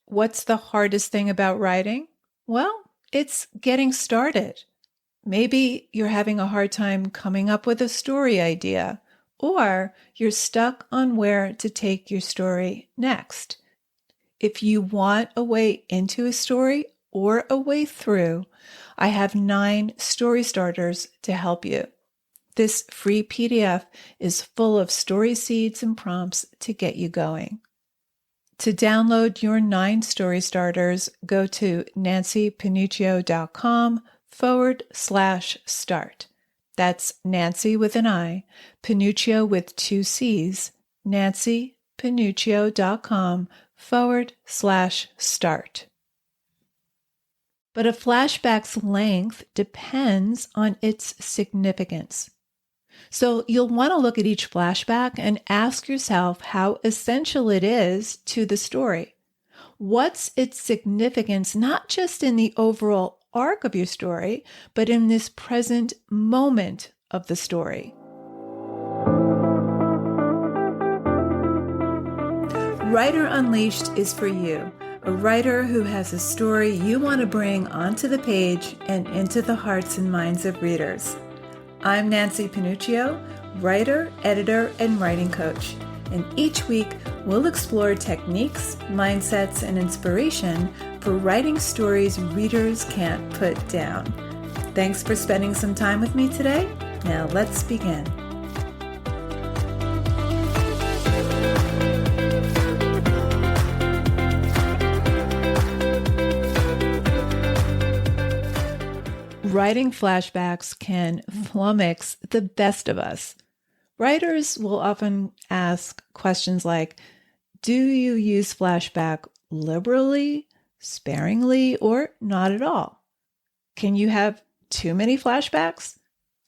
What's the hardest thing about writing? Well, it's getting started. Maybe you're having a hard time coming up with a story idea, or you're stuck on where to take your story next. If you want a way into a story or a way through, I have 9 story starters to help you. This free PDF is full of story seeds and prompts to get you going. To download your 9 story starters, go to nancypanuccio.com/start. That's Nancy with an I, Panuccio with 2 C's, nancypanuccio.com/start. But a flashback's length depends on its significance. So you'll want to look at each flashback and ask yourself how essential it is to the story. What's its significance, not just in the overall arc of your story, but in this present moment of the story? Writer Unleashed is for you, a writer who has a story you want to bring onto the page and into the hearts and minds of readers. I'm Nancy Panuccio, writer, editor, and writing coach. And each week, we'll explore techniques, mindsets, and inspiration for writing stories readers can't put down. Thanks for spending some time with me today. Now let's begin. Writing flashbacks can flummox the best of us. Writers will often ask questions like, do you use flashback liberally, sparingly, or not at all? Can you have too many flashbacks?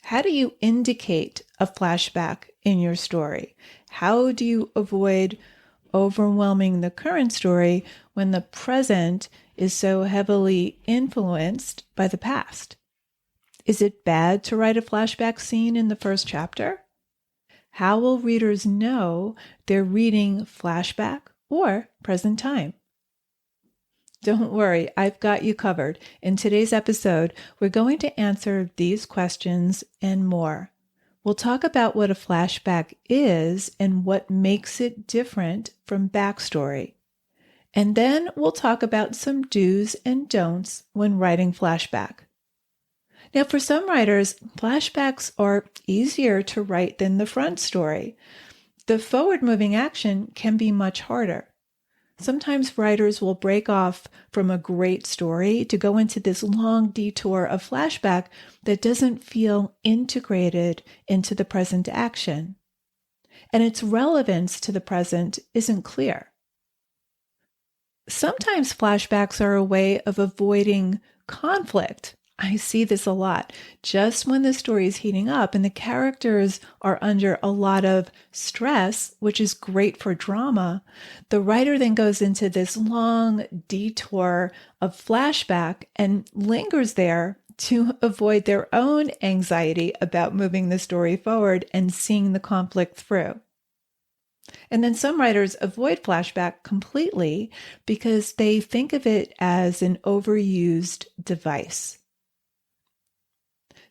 How do you indicate a flashback in your story? How do you avoid overwhelming the current story when the present is so heavily influenced by the past? Is it bad to write a flashback scene in the first chapter? How will readers know they're reading flashback or present time? Don't worry, I've got you covered. In today's episode, we're going to answer these questions and more. We'll talk about what a flashback is and what makes it different from backstory. And then we'll talk about some do's and don'ts when writing flashback. Now, for some writers, flashbacks are easier to write than the front story. The forward-moving action can be much harder. Sometimes writers will break off from a great story to go into this long detour of flashback that doesn't feel integrated into the present action. And its relevance to the present isn't clear. Sometimes flashbacks are a way of avoiding conflict. I see this a lot. Just when the story is heating up and the characters are under a lot of stress, which is great for drama, the writer then goes into this long detour of flashback and lingers there to avoid their own anxiety about moving the story forward and seeing the conflict through. And then some writers avoid flashback completely because they think of it as an overused device.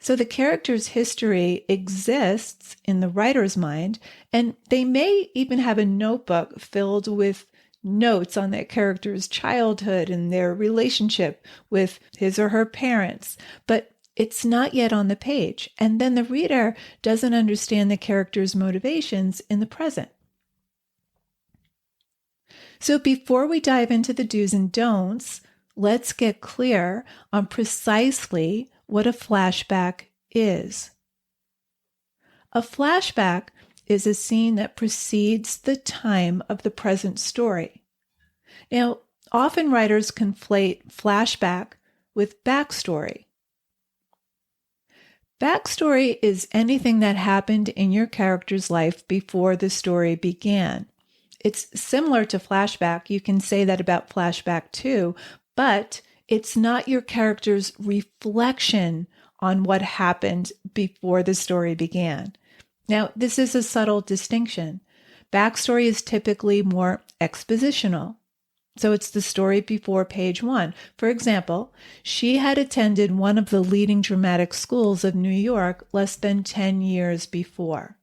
So the character's history exists in the writer's mind, and they may even have a notebook filled with notes on that character's childhood and their relationship with his or her parents, but it's not yet on the page. And then the reader doesn't understand the character's motivations in the present. So before we dive into the do's and don'ts, let's get clear on precisely what a flashback is. A flashback is a scene that precedes the time of the present story. Now, often writers conflate flashback with backstory. Backstory is anything that happened in your character's life before the story began. It's similar to flashback. You can say that about flashback too, but it's not your character's reflection on what happened before the story began. Now, this is a subtle distinction. Backstory is typically more expositional. So it's the story before page 1. For example, she had attended one of the leading dramatic schools of New York less than 10 years before.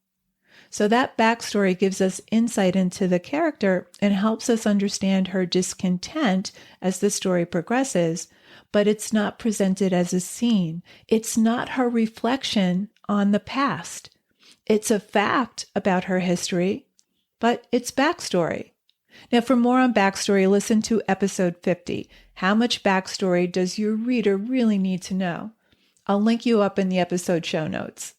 So that backstory gives us insight into the character and helps us understand her discontent as the story progresses, but it's not presented as a scene. It's not her reflection on the past. It's a fact about her history, but it's backstory. Now, for more on backstory, listen to episode 50. How much backstory does your reader really need to know? I'll link you up in the episode show notes.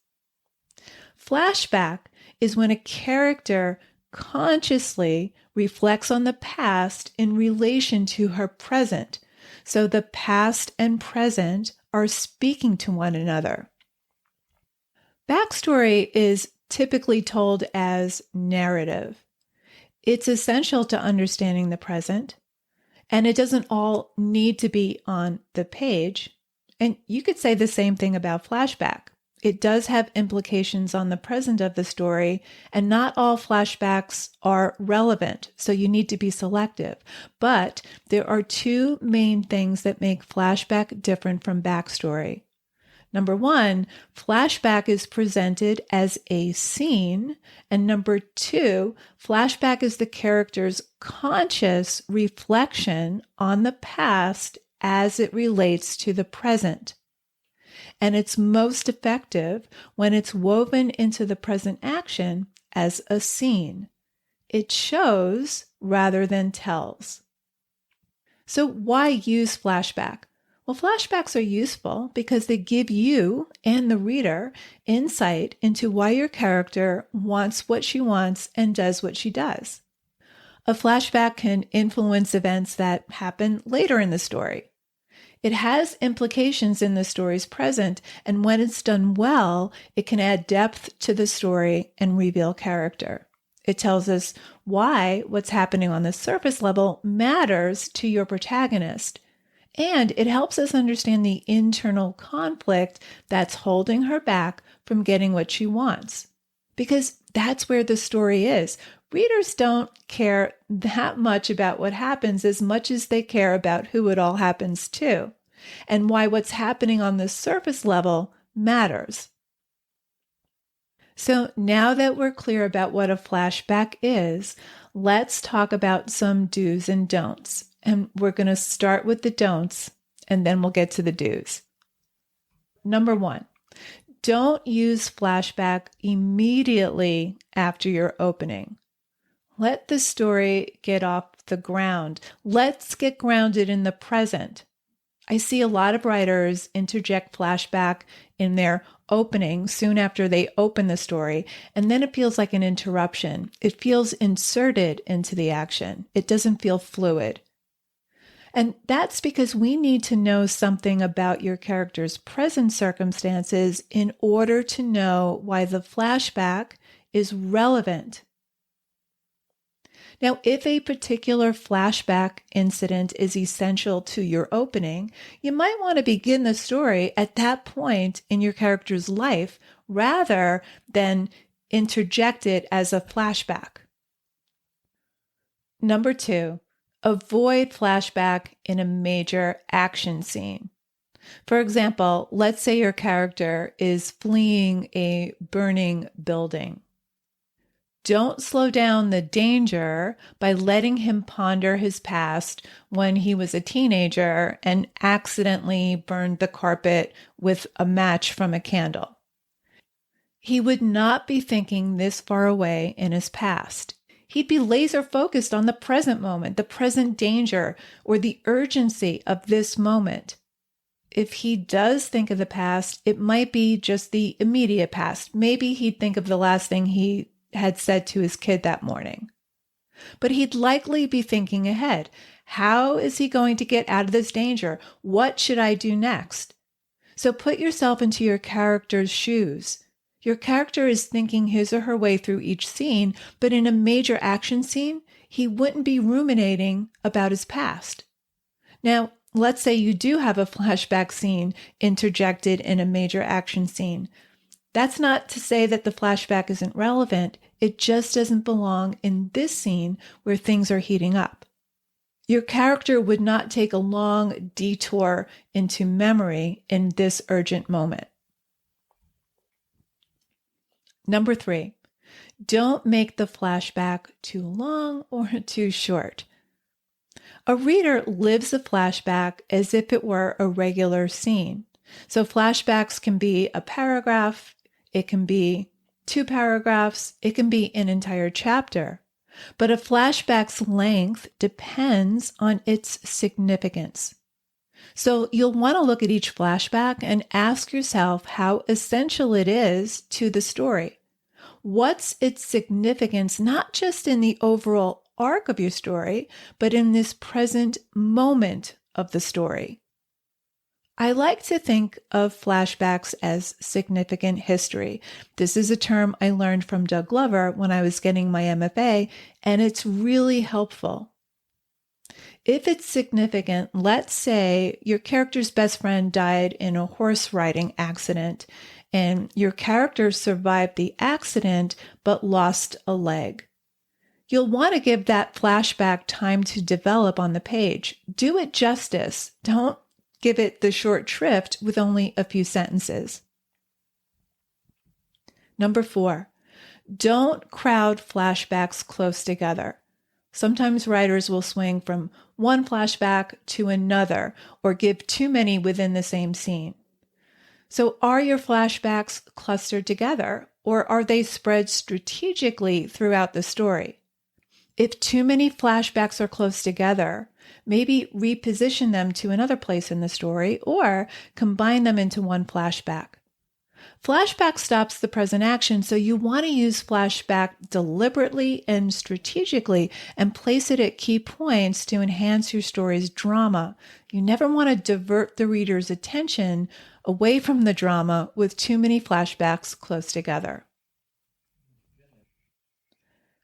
Flashback is when a character consciously reflects on the past in relation to her present. So the past and present are speaking to one another. Backstory is typically told as narrative. It's essential to understanding the present, and it doesn't all need to be on the page. And you could say the same thing about flashback. It does have implications on the present of the story, and not all flashbacks are relevant, so you need to be selective. But there are two main things that make flashback different from backstory. Number one, flashback is presented as a scene. And number two, flashback is the character's conscious reflection on the past as it relates to the present. And it's most effective when it's woven into the present action as a scene. It shows rather than tells. So why use flashback? Well, flashbacks are useful because they give you and the reader insight into why your character wants what she wants and does what she does. A flashback can influence events that happen later in the story. It has implications in the story's present, and when it's done well, it can add depth to the story and reveal character. It tells us why what's happening on the surface level matters to your protagonist. And it helps us understand the internal conflict that's holding her back from getting what she wants. Because that's where the story is. Readers don't care that much about what happens as much as they care about who it all happens to, and why what's happening on the surface level matters. So now that we're clear about what a flashback is, let's talk about some do's and don'ts. And we're going to start with the don'ts, and then we'll get to the do's. Number one, don't use flashback immediately after your opening. Let the story get off the ground. Let's get grounded in the present. I see a lot of writers interject flashback in their opening soon after they open the story, and then it feels like an interruption. It feels inserted into the action. It doesn't feel fluid. And that's because we need to know something about your character's present circumstances in order to know why the flashback is relevant. Now, if a particular flashback incident is essential to your opening, you might want to begin the story at that point in your character's life rather than interject it as a flashback. Number two, avoid flashback in a major action scene. For example, let's say your character is fleeing a burning building. Don't slow down the danger by letting him ponder his past when he was a teenager and accidentally burned the carpet with a match from a candle. He would not be thinking this far away in his past. He'd be laser focused on the present moment, the present danger, or the urgency of this moment. If he does think of the past, it might be just the immediate past. Maybe he'd think of the last thing he had said to his kid that morning. But he'd likely be thinking ahead. How is he going to get out of this danger? What should I do next? So put yourself into your character's shoes. Your character is thinking his or her way through each scene, but in a major action scene, he wouldn't be ruminating about his past. Now, let's say you do have a flashback scene interjected in a major action scene. That's not to say that the flashback isn't relevant. It just doesn't belong in this scene where things are heating up. Your character would not take a long detour into memory in this urgent moment. Number 3, don't make the flashback too long or too short. A reader lives a flashback as if it were a regular scene. So flashbacks can be a paragraph, it can be 2 paragraphs, it can be an entire chapter. But a flashback's length depends on its significance. So you'll want to look at each flashback and ask yourself how essential it is to the story. What's its significance, not just in the overall arc of your story, but in this present moment of the story? I like to think of flashbacks as significant history. This is a term I learned from Doug Glover when I was getting my MFA, and it's really helpful. If it's significant, let's say your character's best friend died in a horse riding accident, and your character survived the accident but lost a leg. You'll want to give that flashback time to develop on the page. Do it justice. Don't give it the short shrift with only a few sentences. Number 4, don't crowd flashbacks close together. Sometimes writers will swing from one flashback to another or give too many within the same scene. So are your flashbacks clustered together, or are they spread strategically throughout the story? If too many flashbacks are close together, maybe reposition them to another place in the story or combine them into one flashback. Flashback stops the present action, so you want to use flashback deliberately and strategically and place it at key points to enhance your story's drama. You never want to divert the reader's attention away from the drama with too many flashbacks close together.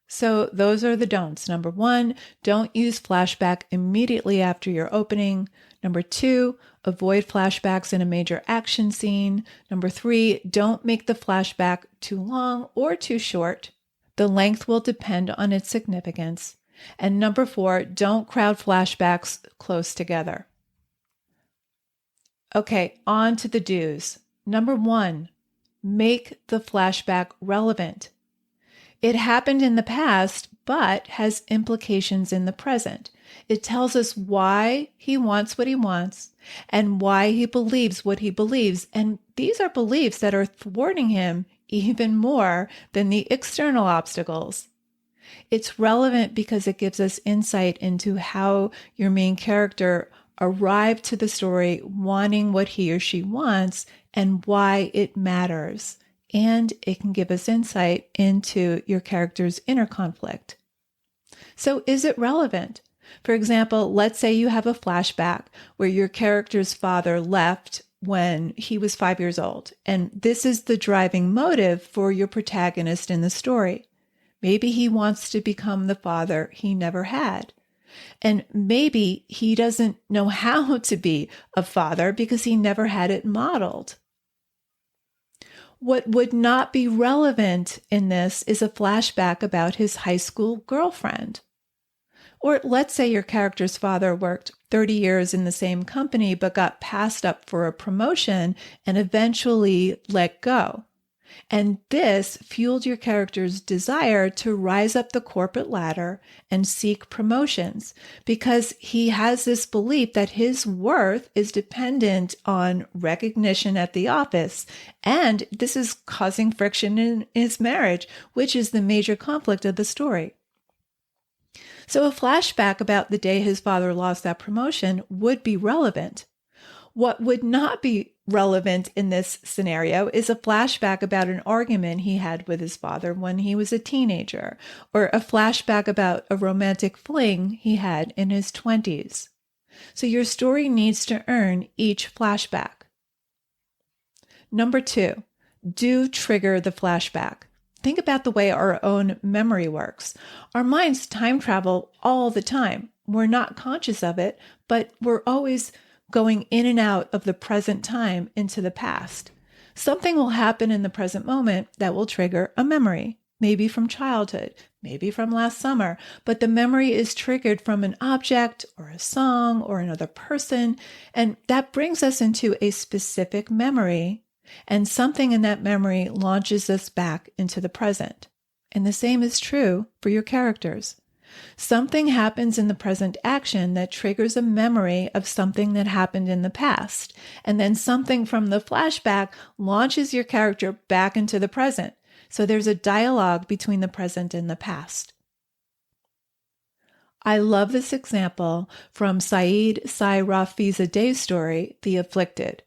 So those are the don'ts. Number 1, don't use flashback immediately after your opening. Number 2, avoid flashbacks in a major action scene. Number 3, don't make the flashback too long or too short. The length will depend on its significance. And number 4, don't crowd flashbacks close together. Okay, on to the do's. Number 1, make the flashback relevant. It happened in the past, but has implications in the present. It tells us why he wants what he wants and why he believes what he believes. And these are beliefs that are thwarting him even more than the external obstacles. It's relevant because it gives us insight into how your main character arrived to the story wanting what he or she wants and why it matters. And it can give us insight into your character's inner conflict. So is it relevant? For example, let's say you have a flashback where your character's father left when he was 5 years old, and this is the driving motive for your protagonist in the story. Maybe he wants to become the father he never had. And maybe he doesn't know how to be a father because he never had it modeled. What would not be relevant in this is a flashback about his high school girlfriend. Or let's say your character's father worked 30 years in the same company but got passed up for a promotion and eventually let go. And this fueled your character's desire to rise up the corporate ladder and seek promotions because he has this belief that his worth is dependent on recognition at the office. And this is causing friction in his marriage, which is the major conflict of the story. So a flashback about the day his father lost that promotion would be relevant. What would not be relevant in this scenario is a flashback about an argument he had with his father when he was a teenager, or a flashback about a romantic fling he had in his 20s. So your story needs to earn each flashback. Number 2, do trigger the flashback. Think about the way our own memory works. Our minds time travel all the time. We're not conscious of it, but we're always going in and out of the present time into the past. Something will happen in the present moment that will trigger a memory, maybe from childhood, maybe from last summer, but the memory is triggered from an object or a song or another person. And that brings us into a specific memory, and something in that memory launches us back into the present. And the same is true for your characters. Something happens in the present action that triggers a memory of something that happened in the past. And then something from the flashback launches your character back into the present. So there's a dialogue between the present and the past. I love this example from Saeed Sairafizadeh's story, The Afflicted.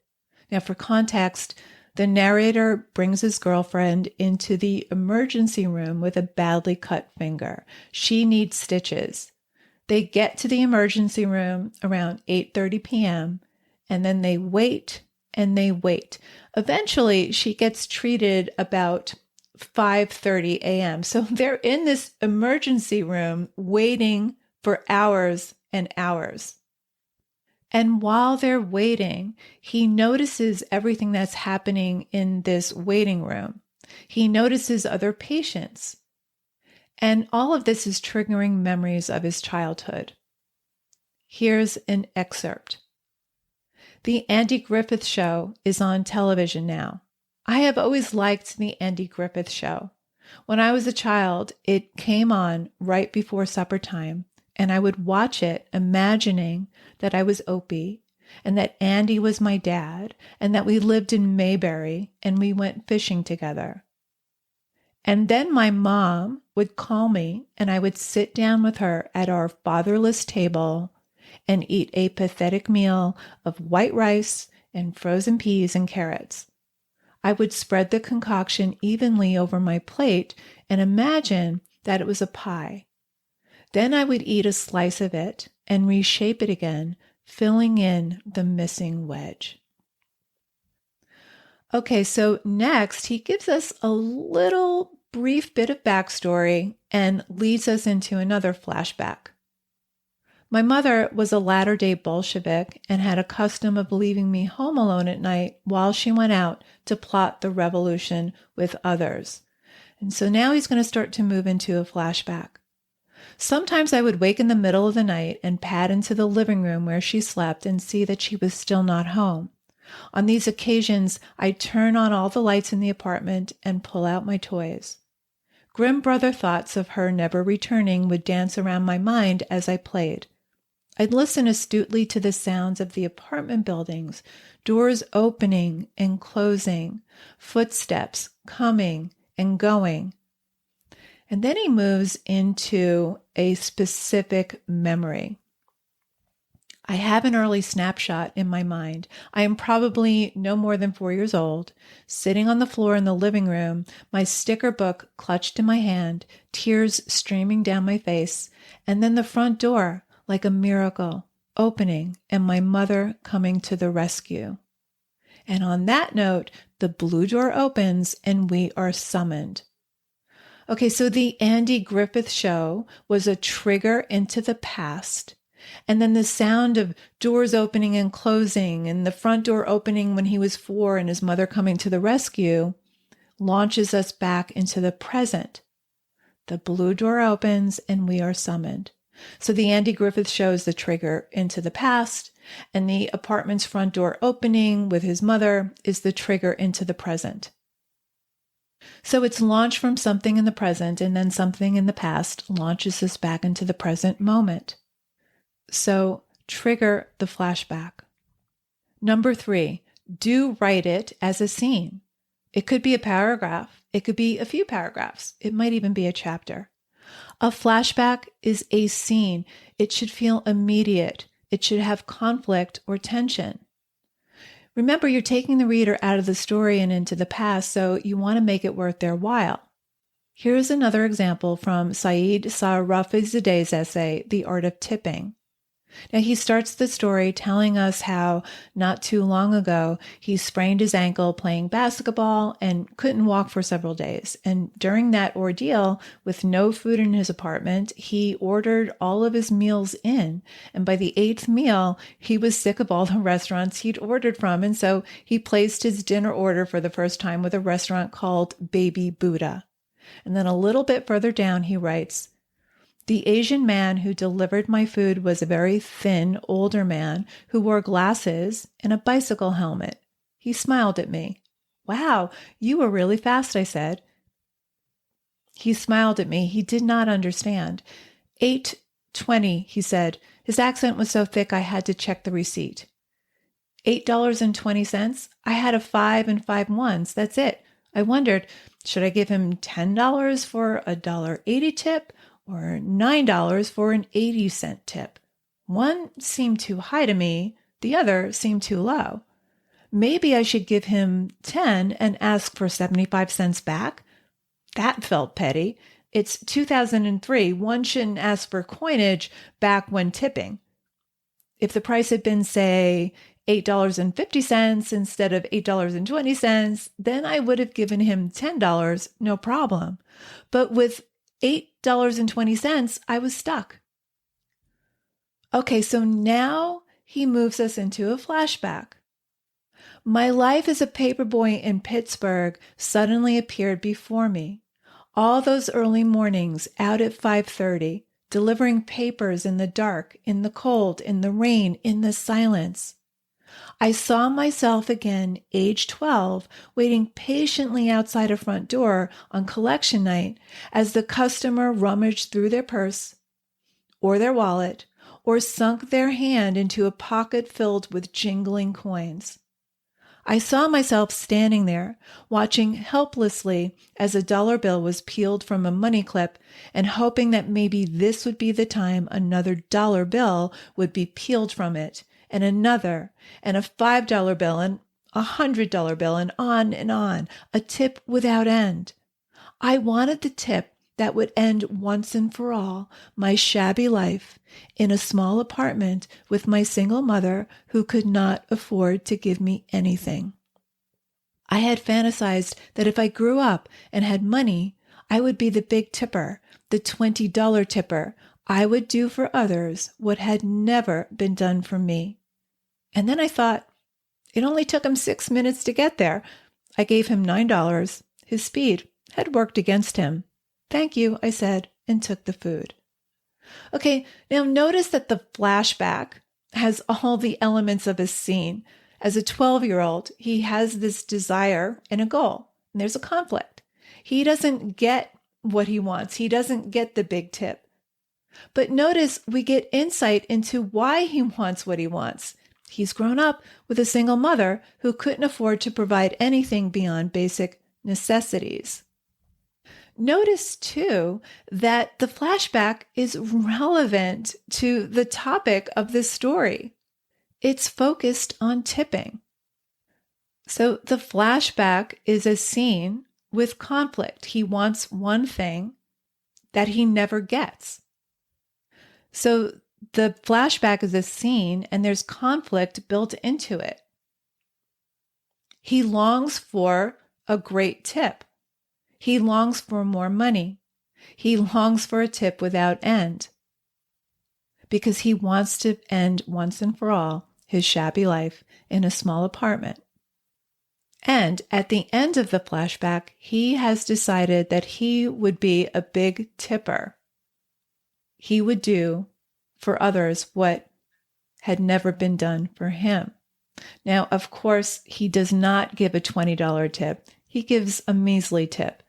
Now, for context, the narrator brings his girlfriend into the emergency room with a badly cut finger. She needs stitches. They get to the emergency room around 8:30 p.m., and then they wait and they wait. Eventually, she gets treated about 5:30 a.m. So they're in this emergency room waiting for hours and hours. And while they're waiting, he notices everything that's happening in this waiting room. He notices other patients. And all of this is triggering memories of his childhood. Here's an excerpt. The Andy Griffith Show is on television now. I have always liked the Andy Griffith Show. When I was a child, it came on right before supper time, and I would watch it imagining that I was Opie and that Andy was my dad and that we lived in Mayberry and we went fishing together. And then my mom would call me and I would sit down with her at our fatherless table and eat a pathetic meal of white rice and frozen peas and carrots. I would spread the concoction evenly over my plate and imagine that it was a pie. Then I would eat a slice of it and reshape it again, filling in the missing wedge. Okay, so next he gives us a little brief bit of backstory and leads us into another flashback. My mother was a latter-day Bolshevik and had a custom of leaving me home alone at night while she went out to plot the revolution with others. And so now he's going to start to move into a flashback. Sometimes I would wake in the middle of the night and pad into the living room where she slept and see that she was still not home. On these occasions, I'd turn on all the lights in the apartment and pull out my toys. Grim brother thoughts of her never returning would dance around my mind as I played. I'd listen astutely to the sounds of the apartment buildings, doors opening and closing, footsteps coming and going. And then he moves into a specific memory. I have an early snapshot in my mind. I am probably no more than 4 years old, sitting on the floor in the living room, my sticker book clutched in my hand, tears streaming down my face, and then the front door, like a miracle, opening and my mother coming to the rescue. And on that note, the blue door opens and we are summoned. Okay, so the Andy Griffith Show was a trigger into the past. And then the sound of doors opening and closing and the front door opening when he was 4 and his mother coming to the rescue launches us back into the present. The blue door opens and we are summoned. So the Andy Griffith Show is the trigger into the past, and the apartment's front door opening with his mother is the trigger into the present. So it's launched from something in the present, and then something in the past launches us back into the present moment. So trigger the flashback. Number 3, do write it as a scene. It could be a paragraph. It could be a few paragraphs. It might even be a chapter. A flashback is a scene. It should feel immediate. It should have conflict or tension. Remember, you're taking the reader out of the story and into the past, so you want to make it worth their while. Here's another example from Saeed Sairafizadeh's essay, The Art of Tipping. Now, he starts the story telling us how not too long ago he sprained his ankle playing basketball and couldn't walk for several days. And during that ordeal, with no food in his apartment, he ordered all of his meals in. And by the 8th meal, he was sick of all the restaurants he'd ordered from. And so he placed his dinner order for the first time with a restaurant called Baby Buddha. And then a little bit further down, he writes, the Asian man who delivered my food was a very thin, older man who wore glasses and a bicycle helmet. He smiled at me. Wow, you were really fast, I said. He smiled at me. He did not understand. 8.20, he said. His accent was so thick I had to check the receipt. $8.20? I had a 5 and 5 ones. That's it. I wondered, should I give him $10 for a $1.80 tip or $9 for an 80-cent tip? One seemed too high to me. The other seemed too low. Maybe I should give him 10 and ask for 75 cents back? That felt petty. It's 2003. One shouldn't ask for coinage back when tipping. If the price had been, say, $8.50 instead of $8.20, then I would have given him $10, no problem. But with $8.20, I was stuck. Okay, so now he moves us into a flashback. My life as a paperboy in Pittsburgh suddenly appeared before me. All those early mornings out at 5:30, delivering papers in the dark, in the cold, in the rain, in the silence. I saw myself again, age 12, waiting patiently outside a front door on collection night as the customer rummaged through their purse or their wallet or sunk their hand into a pocket filled with jingling coins. I saw myself standing there, watching helplessly as a dollar bill was peeled from a money clip and hoping that maybe this would be the time another dollar bill would be peeled from it, and another, and a $5 bill, and a $100 bill, and on, a tip without end. I wanted the tip that would end once and for all my shabby life in a small apartment with my single mother who could not afford to give me anything. I had fantasized that if I grew up and had money, I would be the big tipper, the $20 tipper. I would do for others what had never been done for me. And then I thought, it only took him 6 minutes to get there. I gave him $9. His speed had worked against him. Thank you, I said, and took the food. Okay, now notice that the flashback has all the elements of a scene. As a 12-year-old, he has this desire and a goal, and there's a conflict. He doesn't get what he wants. He doesn't get the big tip. But notice we get insight into why he wants what he wants. He's grown up with a single mother who couldn't afford to provide anything beyond basic necessities. Notice, too, that the flashback is relevant to the topic of this story. It's focused on tipping. So the flashback is a scene with conflict. He wants one thing that he never gets. So the flashback is a scene and there's conflict built into it. He longs for a great tip. He longs for more money. He longs for a tip without end because he wants to end once and for all his shabby life in a small apartment. And at the end of the flashback, he has decided that he would be a big tipper. He would do for others what had never been done for him. Now, of course, he does not give a $20 tip. He gives a measly tip.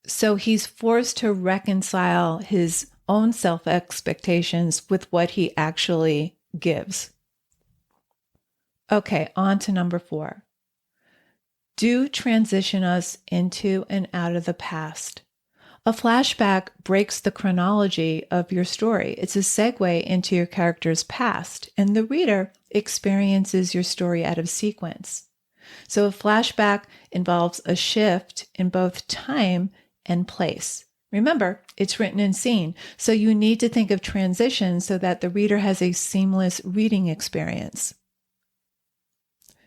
So he's forced to reconcile his own self-expectations with what he actually gives. Okay, on to number 4. Do transition us into and out of the past. A flashback breaks the chronology of your story. It's a segue into your character's past, and the reader experiences your story out of sequence. So a flashback involves a shift in both time and place. Remember, it's written in scene, so you need to think of transition so that the reader has a seamless reading experience.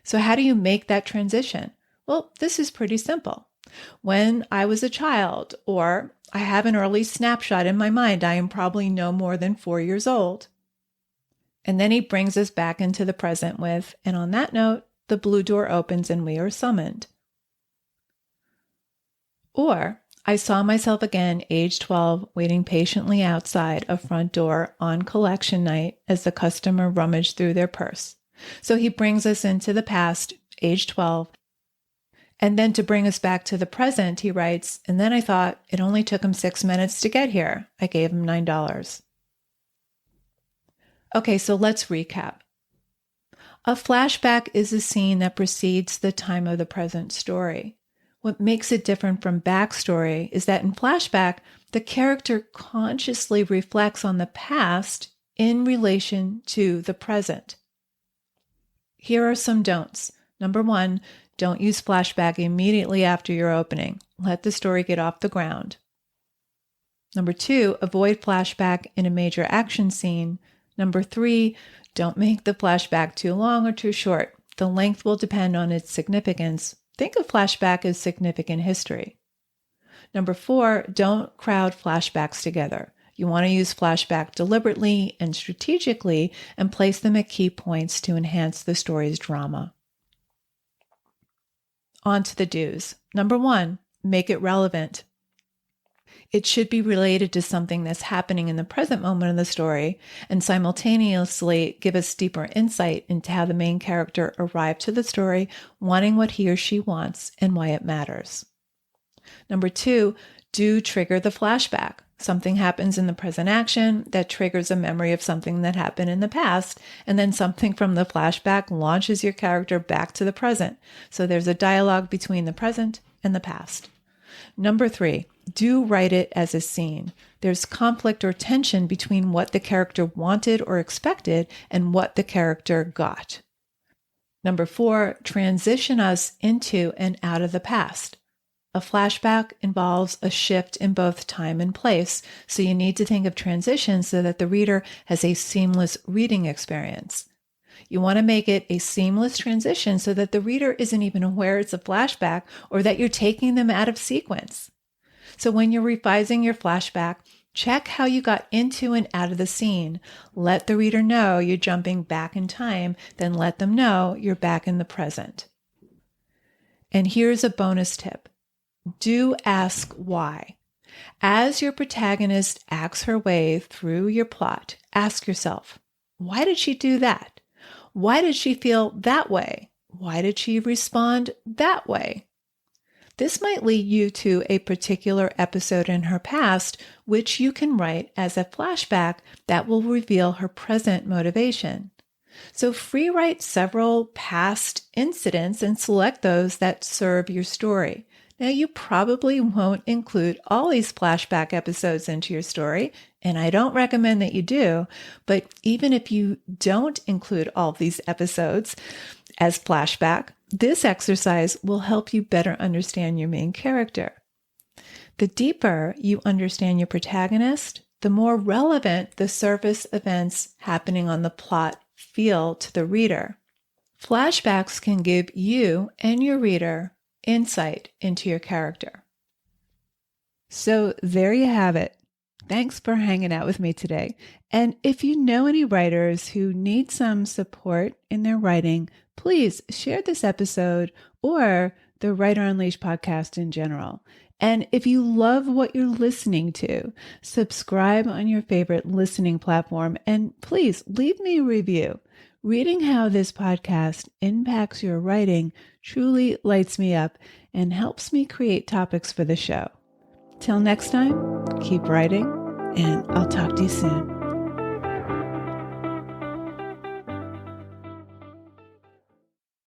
So how do you make that transition? Well, this is pretty simple. When I was a child, or I have an early snapshot in my mind, I am probably no more than 4 years old. And then he brings us back into the present with, and on that note, the blue door opens and we are summoned. Or I saw myself again, age 12, waiting patiently outside a front door on collection night as the customer rummaged through their purse. So he brings us into the past, age 12. And then to bring us back to the present, he writes, and then I thought it only took him 6 minutes to get here. I gave him $9. Okay, so let's recap. A flashback is a scene that precedes the time of the present story. What makes it different from backstory is that in flashback, the character consciously reflects on the past in relation to the present. Here are some don'ts. Number 1, don't use flashback immediately after your opening. Let the story get off the ground. Number 2, avoid flashback in a major action scene. Number 3, don't make the flashback too long or too short. The length will depend on its significance. Think of flashback as significant history. Number 4, don't crowd flashbacks together. You want to use flashback deliberately and strategically and place them at key points to enhance the story's drama. On to the do's. Number 1, make it relevant. It should be related to something that's happening in the present moment of the story and simultaneously give us deeper insight into how the main character arrived to the story, wanting what he or she wants and why it matters. Number 2, do trigger the flashback. Something happens in the present action that triggers a memory of something that happened in the past, and then something from the flashback launches your character back to the present. So there's a dialogue between the present and the past. Number 3, do write it as a scene. There's conflict or tension between what the character wanted or expected and what the character got. Number 4, transition us into and out of the past. A flashback involves a shift in both time and place, so you need to think of transition so that the reader has a seamless reading experience. You want to make it a seamless transition so that the reader isn't even aware it's a flashback or that you're taking them out of sequence. So when you're revising your flashback, check how you got into and out of the scene. Let the reader know you're jumping back in time, then let them know you're back in the present. And here's a bonus tip. Do ask why. As your protagonist acts her way through your plot, ask yourself, why did she do that? Why did she feel that way? Why did she respond that way? This might lead you to a particular episode in her past, which you can write as a flashback that will reveal her present motivation. So free write several past incidents and select those that serve your story. Now, you probably won't include all these flashback episodes into your story, and I don't recommend that you do, but even if you don't include all these episodes as flashback, this exercise will help you better understand your main character. The deeper you understand your protagonist, the more relevant the surface events happening on the plot feel to the reader. Flashbacks can give you and your reader insight into your character. So there you have it. Thanks for hanging out with me today. And if you know any writers who need some support in their writing, please share this episode or the Writer Unleashed podcast in general. And if you love what you're listening to, subscribe on your favorite listening platform and please leave me a review. Reading how this podcast impacts your writing truly lights me up and helps me create topics for the show. Till next time, keep writing, and I'll talk to you soon.